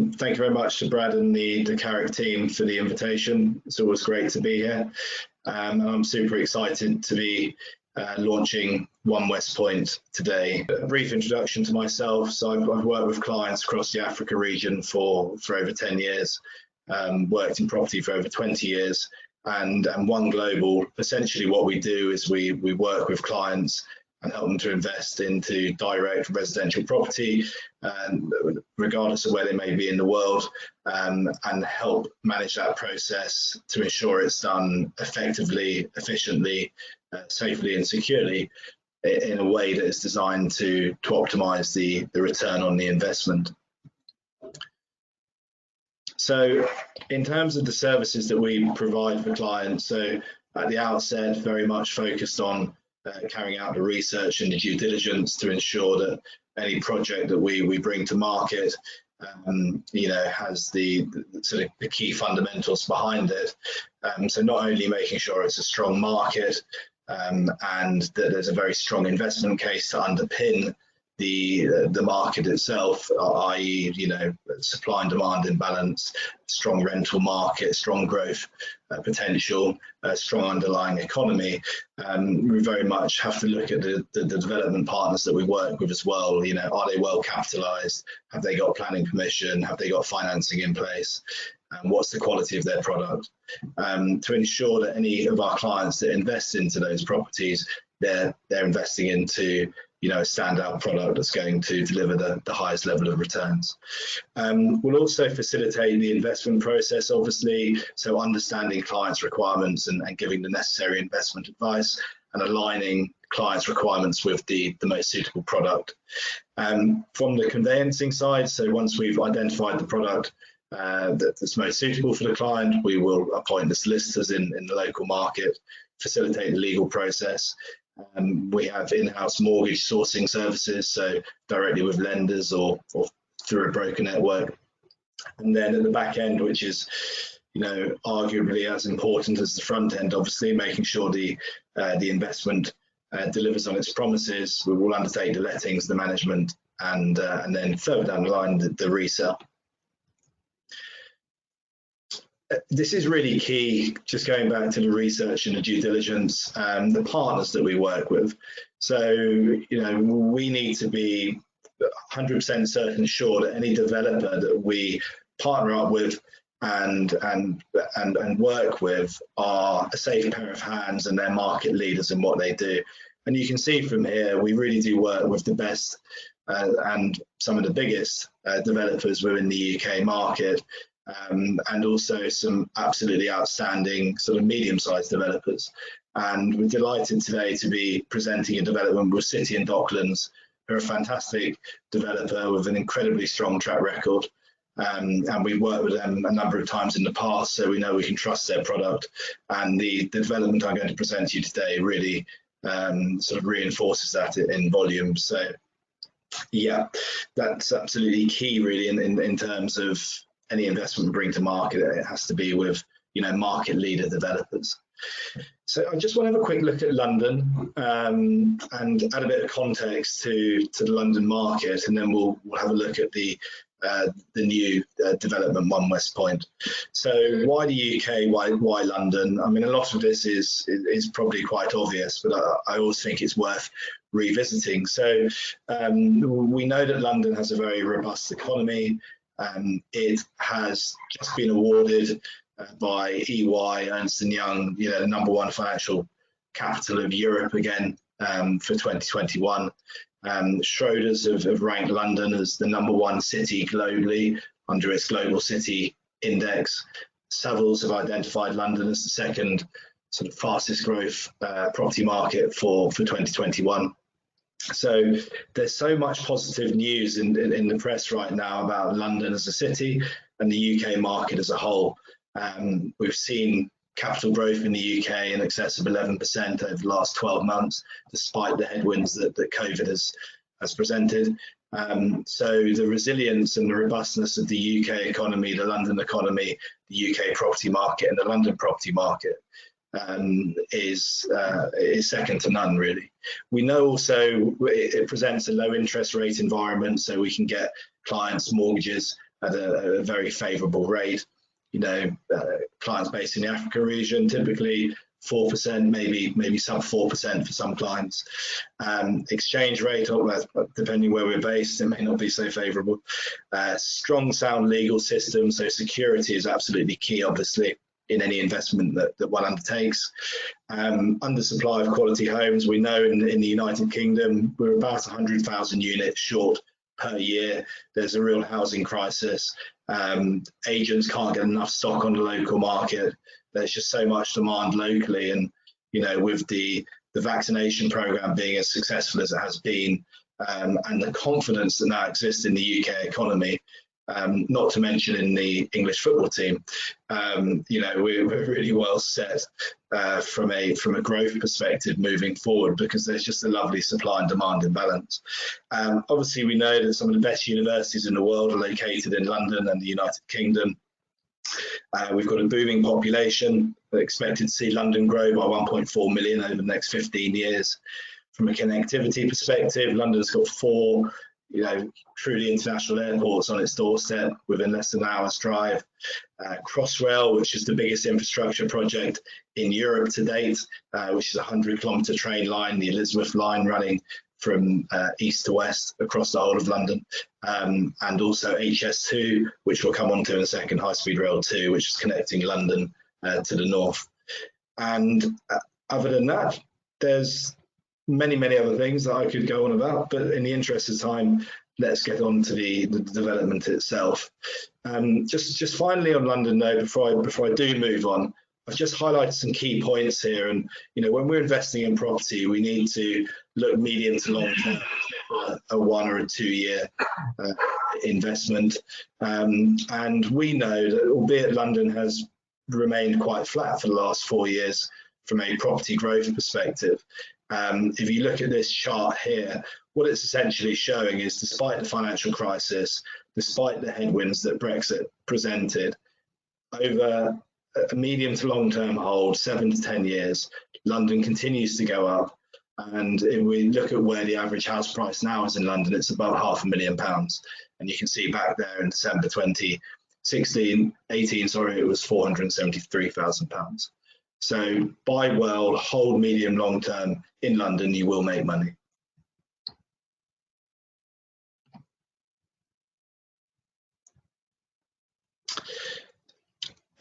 Thank you very much to Brad and the Carrick team for the invitation. It's always great to be here. And I'm super excited to be launching One West Point today. A brief introduction to myself. So I've worked with clients across the Africa region for over 10 years, worked in property for over 20 years, and One Global, essentially what we do is we work with clients and help them to invest into direct residential property, regardless of where they may be in the world, and help manage that process to ensure it's done effectively, efficiently, safely and securely in a way that is designed to optimize the return on the investment. So in terms of the services that we provide for clients, so at the outset, very much focused on carrying out the research and the due diligence to ensure that any project that we bring to market, has the sort of the key fundamentals behind it. So not only making sure it's a strong market and that there's a very strong investment case to underpin the market itself, i.e., supply and demand imbalance, strong rental market, strong growth potential, strong underlying economy. We very much have to look at the development partners that we work with as well. Are they well capitalized? Have they got planning permission? Have they got financing in place? And what's the quality of their product? To ensure that any of our clients that invest into those properties, they're investing into a standout product that's going to deliver the highest level of returns. We'll also facilitate the investment process, obviously, so understanding clients' requirements and giving the necessary investment advice and aligning clients' requirements with the most suitable product. From the conveyancing side, so once we've identified the product that's most suitable for the client, we will appoint the solicitors in the local market, facilitate the legal process. We have in-house mortgage sourcing services, so directly with lenders or through a broker network. And then at the back end, which is arguably as important as the front end, obviously making sure the investment delivers on its promises. We will undertake the lettings, the management, and then further down the line the resale. This is really key, just going back to the research and the due diligence, the partners that we work with. So, we need to be 100% certain sure that any developer that we partner up with and work with are a safe pair of hands and they're market leaders in what they do. And you can see from here, we really do work with the best and some of the biggest developers within the UK market. And also some absolutely outstanding sort of medium-sized developers. And we're delighted today to be presenting a development with City and Docklands, who are a fantastic developer with an incredibly strong track record. And we've worked with them a number of times in the past, so we know we can trust their product. And the development I'm going to present to you today really sort of reinforces that in volume. So yeah, that's absolutely key really in terms of any investment we bring to market. It has to be with market leader developers. So I just want to have a quick look at London and add a bit of context to the London market, and then we'll have a look at the new development One West Point. So why the UK? Why London? I mean, a lot of this is probably quite obvious, but I always think it's worth revisiting. So we know that London has a very robust economy. It has just been awarded by EY, Ernst & Young, the #1 financial capital of Europe again for 2021. Schroders have ranked London as the #1 city globally under its Global City Index. Savills have identified London as the second sort of fastest growth property market for 2021. So there's so much positive news in the press right now about London as a city and the UK market as a whole. We've seen capital growth in the UK in excess of 11% over the last 12 months, despite the headwinds that COVID has presented. So the resilience and the robustness of the UK economy, the London economy, the UK property market and the London property market is second to none, really. We know also it presents a low interest rate environment, so we can get clients mortgages at a very favourable rate. You know, clients based in the Africa region, typically 4%, maybe sub 4% for some clients. Exchange rate, depending where we're based, it may not be so favourable. Strong, sound legal system, so security is absolutely key, obviously, in any investment that one undertakes. Undersupply of quality homes. We know in the United Kingdom, we're about 100,000 units short per year. There's a real housing crisis. Agents can't get enough stock on the local market. There's just so much demand locally, and you know, with the vaccination program being as successful as it has been, and the confidence that now exists in the UK economy, not to mention in the English football team, you know, we're really well set from a growth perspective moving forward, because there's just a lovely supply and demand imbalance. Obviously, we know that some of the best universities in the world are located in London and the United Kingdom. We've got a booming population. We're expected to see London grow by 1.4 million over the next 15 years. From a connectivity perspective, London's got 4, you know, truly international airports on its doorstep within less than an hour's drive. Crossrail, which is the biggest infrastructure project in Europe to date, which is a 100-kilometre train line, the Elizabeth line, running from east to west across the whole of London, and also HS2, which we'll come on to in a second, high-speed rail 2, which is connecting London to the north. And other than that, there's many other things that I could go on about, but in the interest of time, let's get on to the development itself. Just finally on London, though, before I do move on, I've just highlighted some key points here. And you know, when we're investing in property, we need to look medium to long term, a 1 or a 2 year investment. And we know that, albeit London has remained quite flat for the last 4 years from a property growth perspective, if you look at this chart here, what it's essentially showing is, despite the financial crisis, despite the headwinds that Brexit presented, over a medium to long term hold, 7 to 10 years, London continues to go up. And if we look at where the average house price now is in London, it's above £500,000. And you can see back there in December 2018, sorry, it was £473,000. So buy well, hold medium long term in London, you will make money.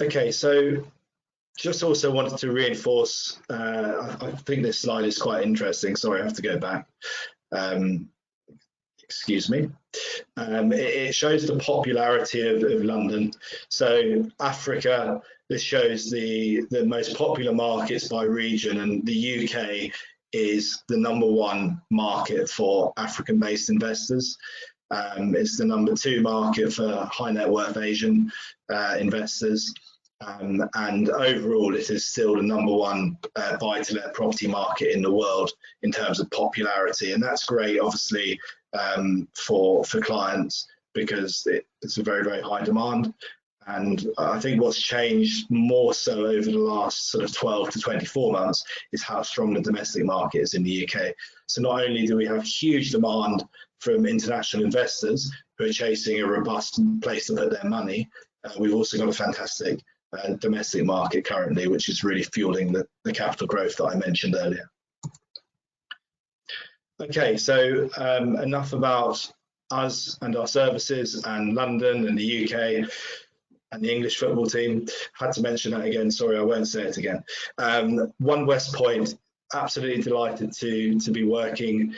Okay, so just also wanted to reinforce, I think this slide is quite interesting. Sorry, I have to go back. Excuse me. It shows the popularity of London. So Africa, this shows the most popular markets by region, and the UK is the #1 market for African-based investors. It's the #2 market for high net worth Asian investors. And overall, it is still the #1 buy-to-let property market in the world in terms of popularity, and that's great, obviously, for clients, because it's a very high demand. And I think what's changed more so over the last sort of 12 to 24 months is how strong the domestic market is in the UK. So not only do we have huge demand from international investors who are chasing a robust place to put their money, we've also got a fantastic domestic market currently, which is really fueling the capital growth that I mentioned earlier. Okay, so enough about us and our services and London and the UK and the English football team. Had to mention that again, sorry, I won't say it again. One West Point, absolutely delighted to be working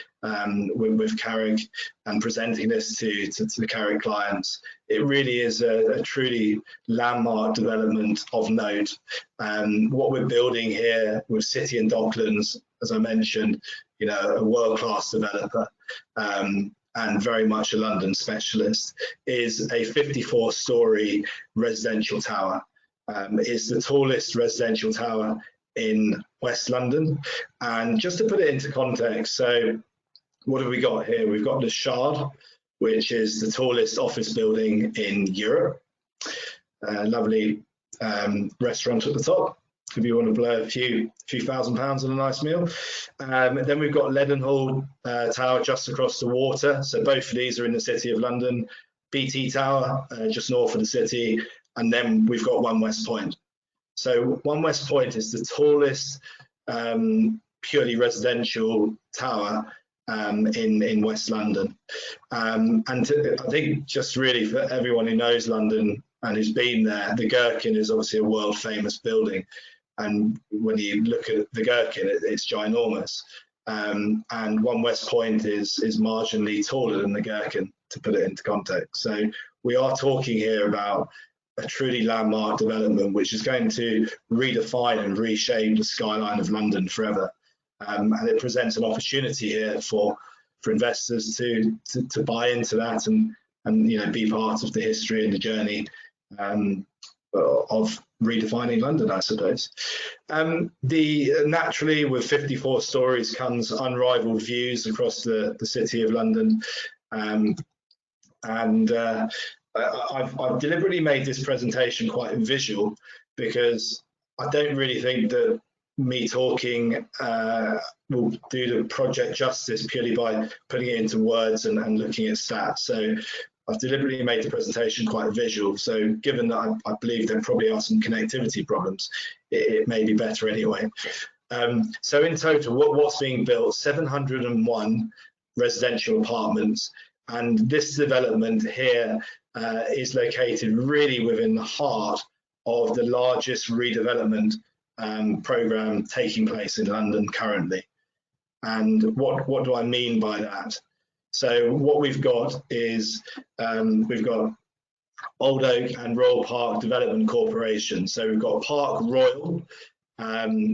with Carrick and presenting this to the Carrick clients. It really is a truly landmark development of note. What we're building here with City and Docklands, as I mentioned, you know, a world-class developer, and very much a London specialist, is a 54-storey residential tower. It's the tallest residential tower in West London. And just to put it into context, so what have we got here? We've got the Shard, which is the tallest office building in Europe. Lovely restaurant at the top, if you want to blow a few £1,000s on a nice meal. Then we've got Leadenhall Tower just across the water. So both of these are in the City of London. BT Tower just north of the city, and then we've got One West Point. So One West Point is the tallest purely residential tower in West London. I think just really for everyone who knows London and who's been there, the Gherkin is obviously a world famous building. And when you look at the Gherkin, it's ginormous. And One West Point is marginally taller than the Gherkin, to put it into context. So we are talking here about a truly landmark development, which is going to redefine and reshape the skyline of London forever. And it presents an opportunity here for investors to buy into that and be part of the history and the journey of redefining London, I suppose. Naturally, with 54 stories comes unrivaled views across the city of London. I've deliberately made this presentation quite visual because I don't really think that me talking will do the project justice purely by putting it into words and looking at stats. So I've deliberately made the presentation quite visual. So given that I believe there probably are some connectivity problems, it may be better anyway. So in total, what's being built? 701 residential apartments. And this development here is located really within the heart of the largest redevelopment program taking place in London currently. And what do I mean by that? So what we've got is we've got Old Oak and Royal Park Development Corporation. So we've got Park Royal.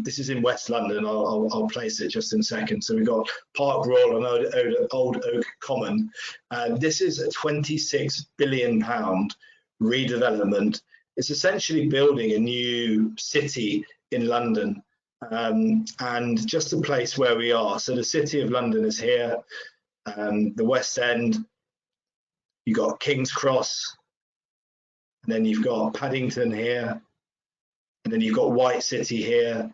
This is in West London. I'll place it just in a second. So we've got Park Royal and Old Oak Common. This is a £26 billion redevelopment. It's essentially building a new city in London, and just the place where we are. So the City of London is here. The West End, you've got King's Cross, and then you've got Paddington here, and then you've got White City here,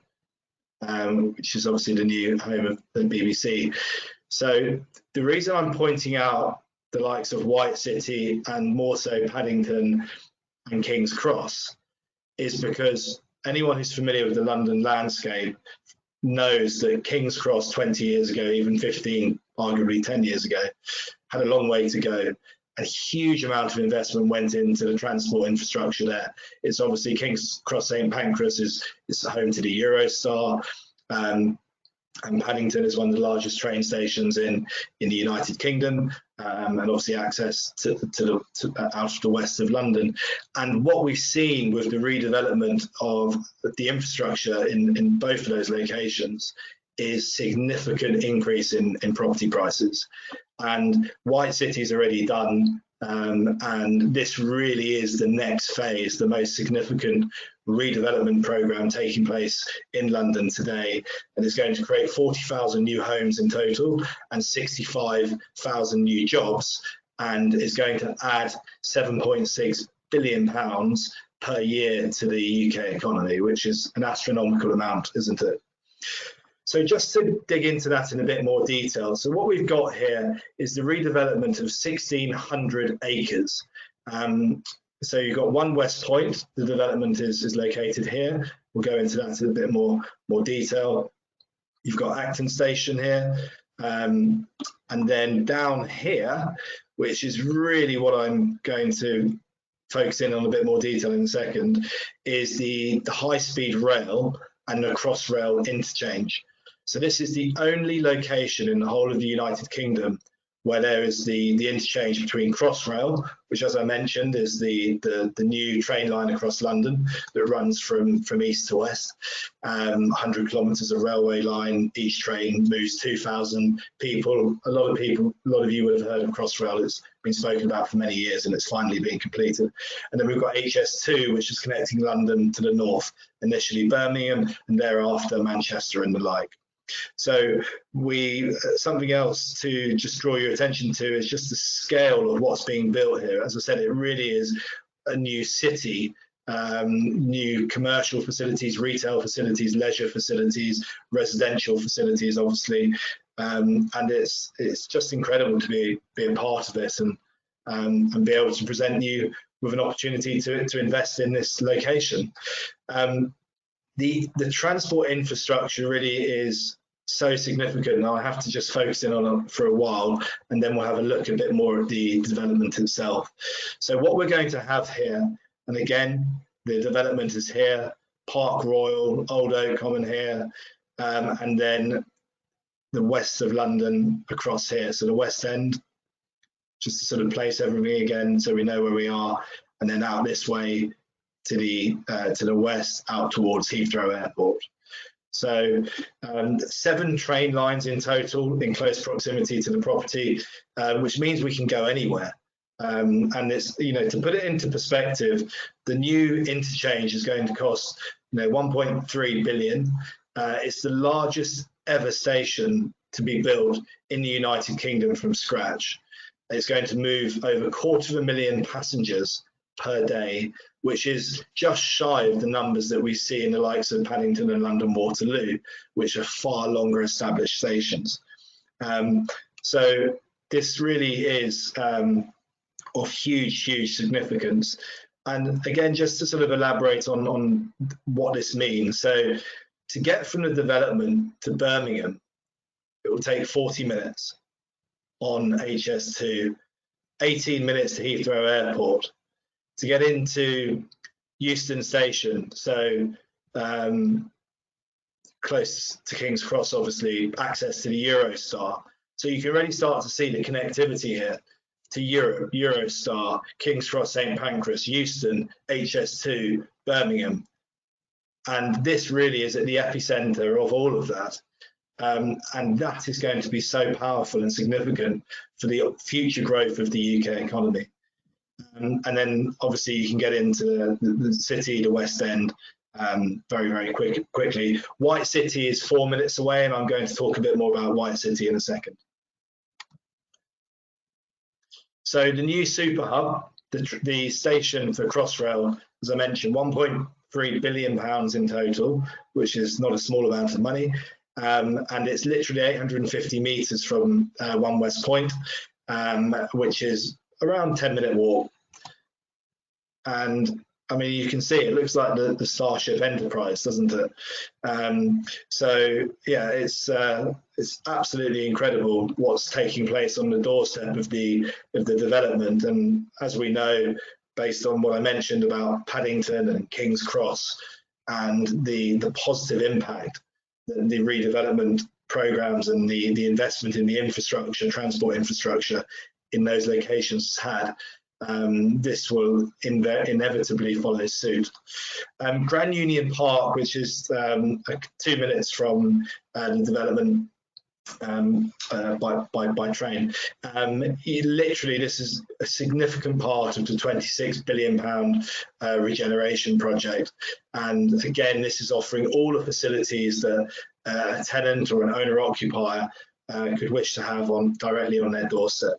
which is obviously the new home of the BBC. So the reason I'm pointing out the likes of White City and more so Paddington and King's Cross is because anyone who's familiar with the London landscape knows that King's Cross 20 years ago, even 15, arguably 10 years ago, had a long way to go. A huge amount of investment went into the transport infrastructure there. It's obviously King's Cross St Pancras is home to the Eurostar, and Paddington is one of the largest train stations in the United Kingdom, and obviously access to out of the west of London. And what we've seen with the redevelopment of the infrastructure in both of those locations is significant increase in property prices. And White City's already done, and this really is the next phase, the most significant redevelopment program taking place in London today, and it's going to create 40,000 new homes in total and 65,000 new jobs, and is going to add £7.6 billion per year to the UK economy, which is an astronomical amount, isn't it? So just to dig into that in a bit more detail, so what we've got here is the redevelopment of 1,600 acres. So you've got One West Point, the development is located here. We'll go into that in a bit more detail. You've got Acton Station here, and then down here, which is really what I'm going to focus in on a bit more detail in a second, is the high-speed rail and the Crossrail interchange. So this is the only location in the whole of the United Kingdom where there is the interchange between Crossrail, which, as I mentioned, is the new train line across London that runs from east to west, 100 kilometres of railway line. Each train moves 2,000 people. A lot of you would have heard of Crossrail. It's been spoken about for many years, and it's finally being completed. And then we've got HS2, which is connecting London to the north, initially Birmingham, and thereafter Manchester and the like. So something else to just draw your attention to is just the scale of what's being built here. As I said, it really is a new city, new commercial facilities, retail facilities, leisure facilities, residential facilities, obviously, and it's just incredible to be a part of this. And and be able to present you with an opportunity to invest in this location. The transport infrastructure really is so significant, and I'll have to just focus in on it for a while, and then we'll have a look a bit more at the development itself. So what we're going to have here, and again, the development is here, Park Royal, Old Oak Common here, and then the west of London across here. So the West End, just to sort of place everything again so we know where we are, and then out this way to the west, out towards Heathrow Airport. So 7 train lines in total in close proximity to the property, which means we can go anywhere. And it's, to put it into perspective, the new interchange is going to cost 1.3 billion. It's the largest ever station to be built in the United Kingdom from scratch. It's going to move over 250,000 passengers per day, which is just shy of the numbers that we see in the likes of Paddington and London Waterloo, which are far longer established stations. So this really is of huge significance. And again, just to sort of elaborate on what this means. So to get from the development to Birmingham, it will take 40 minutes on HS2, 18 minutes to Heathrow Airport. To get into Euston Station, so close to King's Cross, obviously, access to the Eurostar. So you can already start to see the connectivity here to Europe, Eurostar, King's Cross, St Pancras, Euston, HS2, Birmingham. And this really is at the epicenter of all of that. And that is going to be so powerful and significant for the future growth of the UK economy. And then obviously you can get into the city, the West End, very quickly. White City is 4 minutes away, and I'm going to talk a bit more about White City in a second. So the new super hub, the station for Crossrail, as I mentioned, £1.3 billion in total, which is not a small amount of money. And it's literally 850 metres from One West Point, which is around 10-minute walk. And I mean, you can see it looks like the Starship Enterprise, doesn't it? So yeah, it's absolutely incredible what's taking place on the doorstep of the development. And as we know, based on what I mentioned about Paddington and King's Cross and the positive impact that the redevelopment programs and the investment in the infrastructure, transport infrastructure in those locations has had, this will inevitably follow suit. Grand Union Park, which is 2 minutes from the development by train, literally this is a significant part of the £26 billion regeneration project. And again, this is offering all the facilities that a tenant or an owner-occupier could wish to have directly on their doorstep.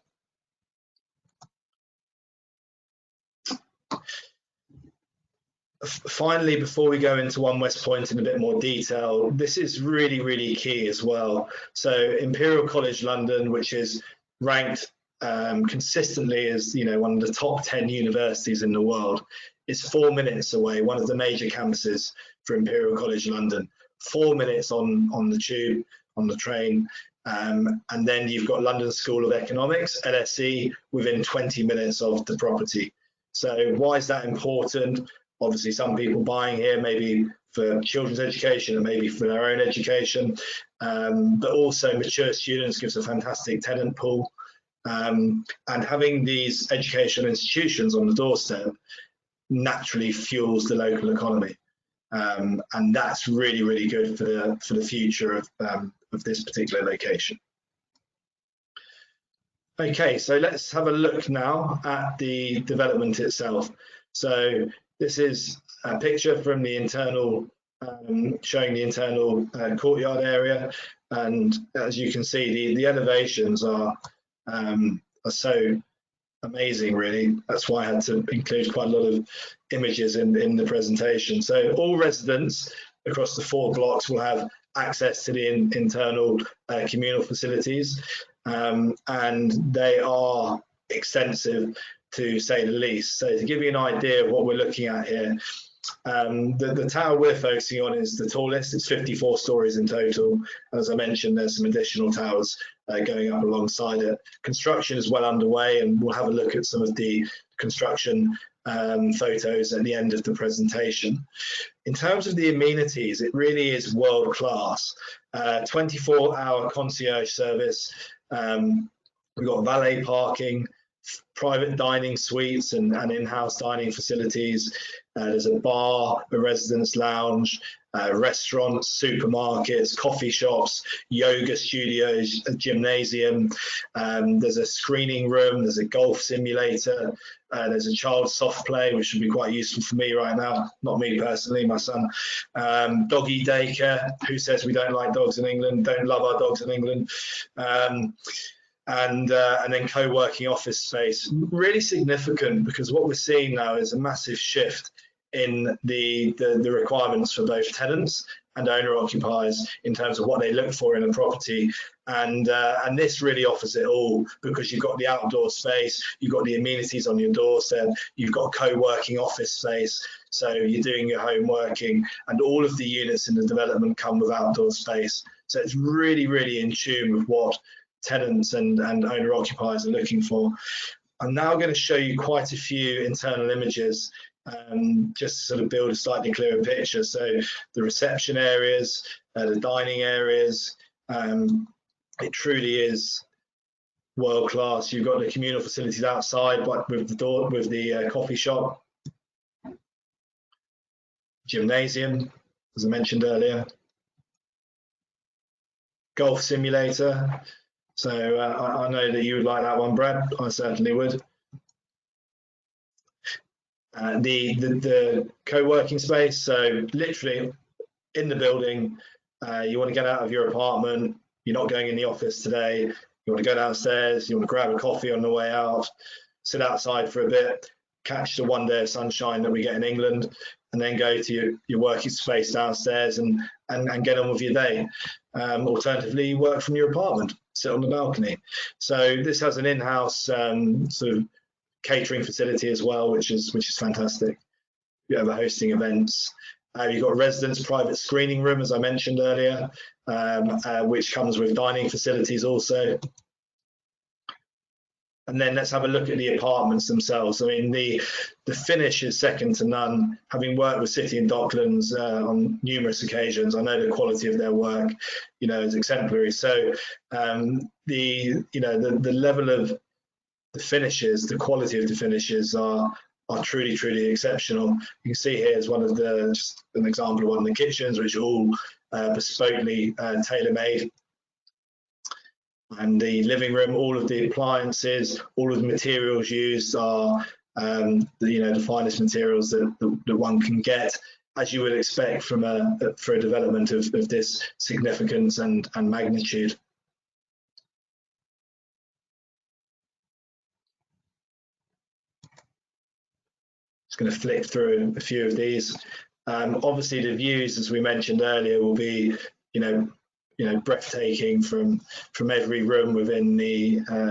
Finally, before we go into One West Point in a bit more detail, this is really key as well. So Imperial College London, which is ranked consistently as one of the top 10 universities in the world, is 4 minutes away, one of the major campuses for Imperial College London. 4 minutes on the tube, on the train. And then you've got London School of Economics, LSE, within 20 minutes of the property. So why is that important? Obviously, some people buying here maybe for children's education and maybe for their own education, but also mature students gives a fantastic tenant pool. And having these educational institutions on the doorstep naturally fuels the local economy. And that's really good for the future of this particular location. Okay, so let's have a look now at the development itself. So this is a picture from the internal, showing the internal courtyard area, and as you can see, the elevations are so amazing, really. That's why I had to include quite a lot of images in the presentation. So all residents across the 4 blocks will have access to the internal communal facilities, and they are extensive, to say the least. So to give you an idea of what we're looking at here, the tower we're focusing on is the tallest. It's 54 stories in total. As I mentioned, there's some additional towers going up alongside it. Construction is well underway, and we'll have a look at some of the construction photos at the end of the presentation. In terms of the amenities, it really is world class. 24-hour concierge service. We've got valet parking, private dining suites and in-house dining facilities. There's a bar, a residence lounge, restaurants, supermarkets, coffee shops, yoga studios, a gymnasium. There's a screening room, there's a golf simulator, there's a child soft play, which would be quite useful for me right now. Not me personally, my son. Doggy daycare. Who says we don't like dogs in England? Don't love our dogs in England. And then co-working office space, really significant, because what we're seeing now is a massive shift in the requirements for both tenants and owner occupiers in terms of what they look for in a property, and this really offers it all, because you've got the outdoor space, you've got the amenities on your doorstep, you've got co-working office space, so you're doing your home working, and all of the units in the development come with outdoor space. So it's really, really in tune with what tenants and owner occupiers are looking for. I'm now going to show you quite a few internal images, just to sort of build a slightly clearer picture. So the reception areas, the dining areas, it truly is world class. You've got the communal facilities outside, but with the coffee shop, gymnasium, as I mentioned earlier, golf simulator. So I know that you would like that one, Brad. I certainly would. The co-working space, so literally in the building, you want to get out of your apartment, you're not going in the office today, you want to go downstairs, you want to grab a coffee on the way out, sit outside for a bit, catch the one day of sunshine that we get in England, and then go to your working space downstairs and get on with your day. Alternatively, you work from your apartment, sit on the balcony. So this has an in-house sort of catering facility as well, which is fantastic. You have hosting events. You've got a residence private screening room, as I mentioned earlier, which comes with dining facilities also. And then let's have a look at the apartments themselves. I mean, the finish is second to none. Having worked with City and Docklands on numerous occasions, I know the quality of their work, is exemplary. So the level of the finishes, the quality of the finishes are truly, truly exceptional. You can see here is just an example of one of the kitchens, which are all bespokely tailor-made. And the living room, all of the appliances, all of the materials used are the finest materials that one can get, as you would expect from for a development of this significance and magnitude. Just going to flick through a few of these. Obviously, the views, as we mentioned earlier, will be breathtaking from every room within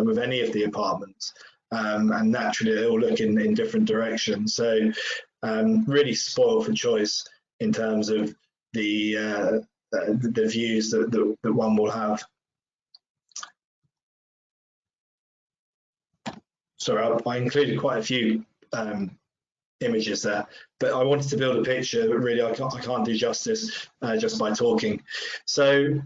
with any of the apartments, and naturally they all look in different directions. So really spoiled for choice in terms of the views that one will have. Sorry, I included quite a few images there, but I wanted to build a picture, but really I can't do justice just by talking. So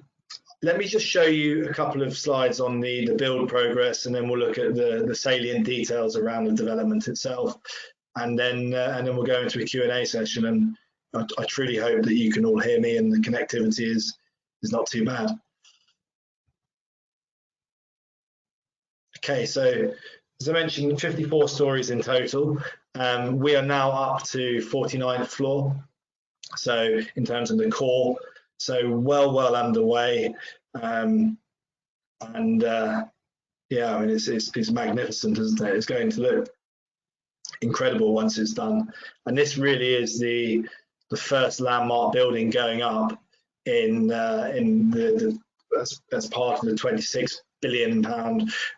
let me just show you a couple of slides on the build progress, and then we'll look at the salient details around the development itself, and then we'll go into a Q&A session. And I truly hope that you can all hear me and the connectivity is not too bad. Okay, so as I mentioned, 54 stories in total. We are now up to 49th floor. So in terms of the core, so well underway. Yeah, I mean, it's magnificent, isn't it? It's going to look incredible once it's done. And this really is the first landmark building going up in as part of the £26 billion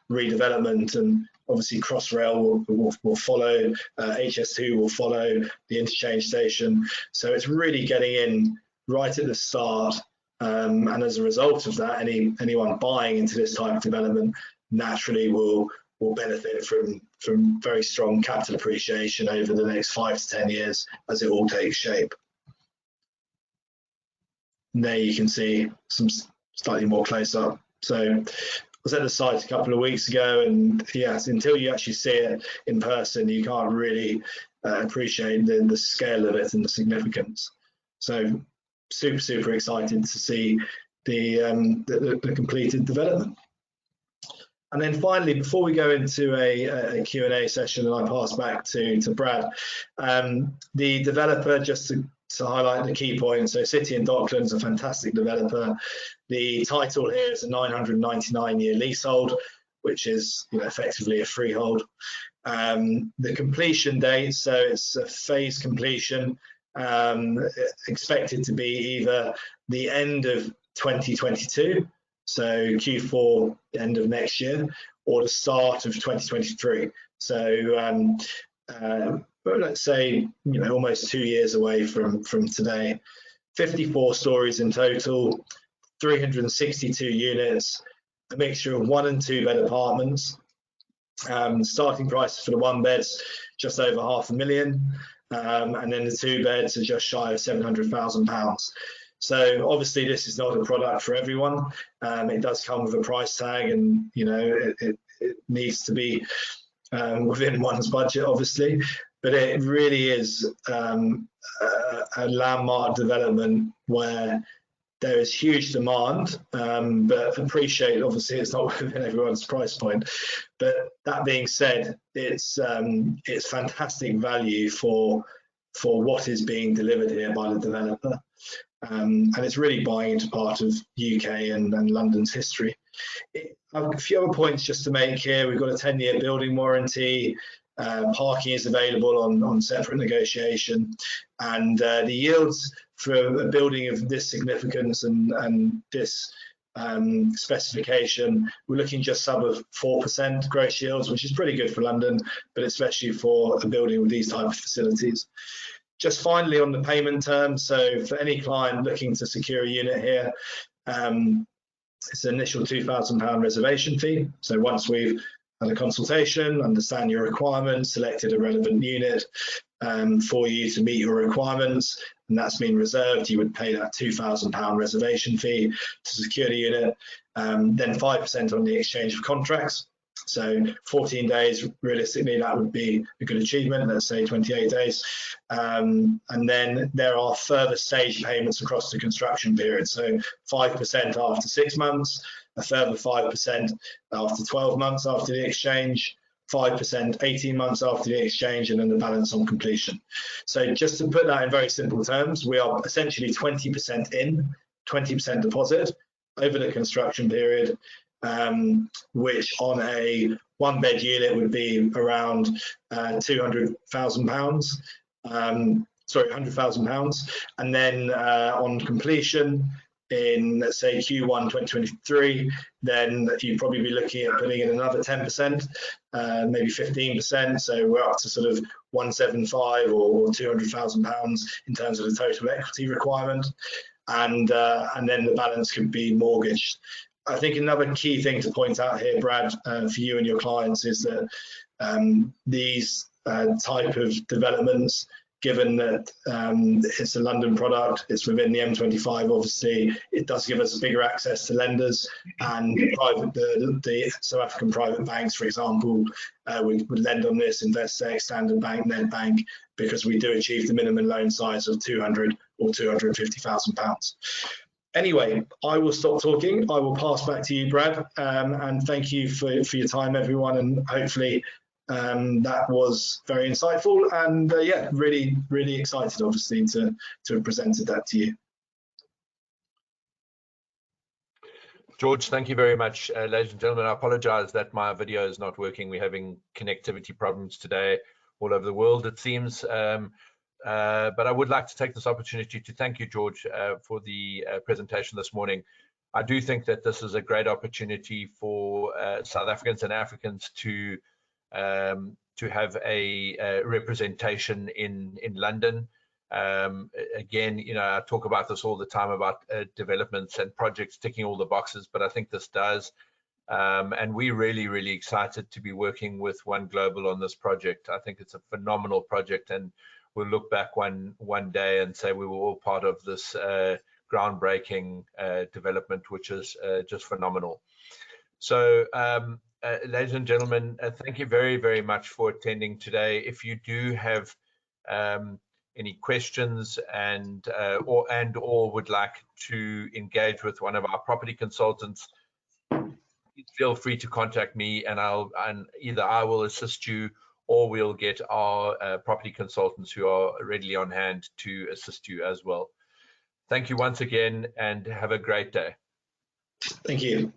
redevelopment and obviously Crossrail will follow, HS2 will follow, the interchange station. So it's really getting in right at the start. And as a result of that, anyone buying into this type of development naturally will benefit from very strong capital appreciation over the next 5 to 10 years as it all takes shape. And there you can see some slightly more close up. So I was at the site a couple of weeks ago, and yes, until you actually see it in person, you can't really appreciate the scale of it and the significance. So super excited to see the completed development. And then finally, before we go into a Q&A session and I pass back to Brad, the developer, just to highlight the key points, so City and Docklands, a fantastic developer. The title here is a 999-year leasehold, which is effectively a freehold. The completion date, so it's a phase completion, expected to be either the end of 2022, so Q4, end of next year, or the start of 2023. So let's say almost 2 years away from today. 54 stories in total, 362 units, a mixture of 1 and 2 bed apartments. Starting price for the 1 beds just over £500,000, and then the 2 beds are just shy of £700,000. So obviously this is not a product for everyone. It does come with a price tag, and it needs to be within one's budget, obviously. But it really is a landmark development where there is huge demand, but appreciate obviously it's not within everyone's price point. But that being said, it's fantastic value for what is being delivered here by the developer. And it's really buying into part of UK and London's history. A few other points just to make here. We've got a 10-year building warranty. Parking is available on separate negotiation, and the yields for a building of this significance and this specification, we're looking just sub of 4% gross yields, which is pretty good for London, but especially for a building with these type of facilities. Just finally on the payment terms, so for any client looking to secure a unit here, it's an initial £2,000 reservation fee. So once we've had a consultation, understand your requirements, selected a relevant unit for you to meet your requirements, and that's been reserved, you would pay that £2,000 reservation fee to secure the unit. Then 5% on the exchange of contracts. So 14 days, realistically, that would be a good achievement, let's say 28 days. And then there are further stage payments across the construction period. So 5% after 6 months, a further 5% after 12 months after the exchange, 5% 18 months after the exchange, and then the balance on completion. So just to put that in very simple terms, we are essentially 20% in, 20% deposit over the construction period, which on a 1-bed unit would be around £200,000, sorry, £100,000. And then on completion in, let's say, Q1 2023, then you'd probably be looking at putting in another 10%, maybe 15%. So we're up to sort of 175 or £200,000 in terms of the total equity requirement. And then the balance could be mortgaged. I think another key thing to point out here, Brad, for you and your clients, is that these type of developments, given that it's a London product, it's within the M25, obviously, it does give us bigger access to lenders, and the South African private banks, for example, would lend on this, Investec, Standard Bank, Nedbank, because we do achieve the minimum loan size of £200,000 or £250,000. Anyway, I will stop talking. I will pass back to you, Brad, and thank you for your time, everyone, and hopefully that was very insightful, and yeah, really excited, obviously, to have presented that to you. George, thank you very much. Ladies and gentlemen, I apologize that my video is not working. We're having connectivity problems today all over the world, it seems. But I would like to take this opportunity to thank you, George, for the presentation this morning. I do think that this is a great opportunity for South Africans and Africans to to have a representation in London. Again, I talk about this all the time about developments and projects ticking all the boxes, but I think this does. And we're really, really excited to be working with One Global on this project. I think it's a phenomenal project, and we'll look back one day and say we were all part of this groundbreaking development, which is just phenomenal. So, ladies and gentlemen, thank you very, very much for attending today. If you do have any questions or would like to engage with one of our property consultants, feel free to contact me, and either I will assist you, or we'll get our property consultants who are readily on hand to assist you as well. Thank you once again, and have a great day. Thank you.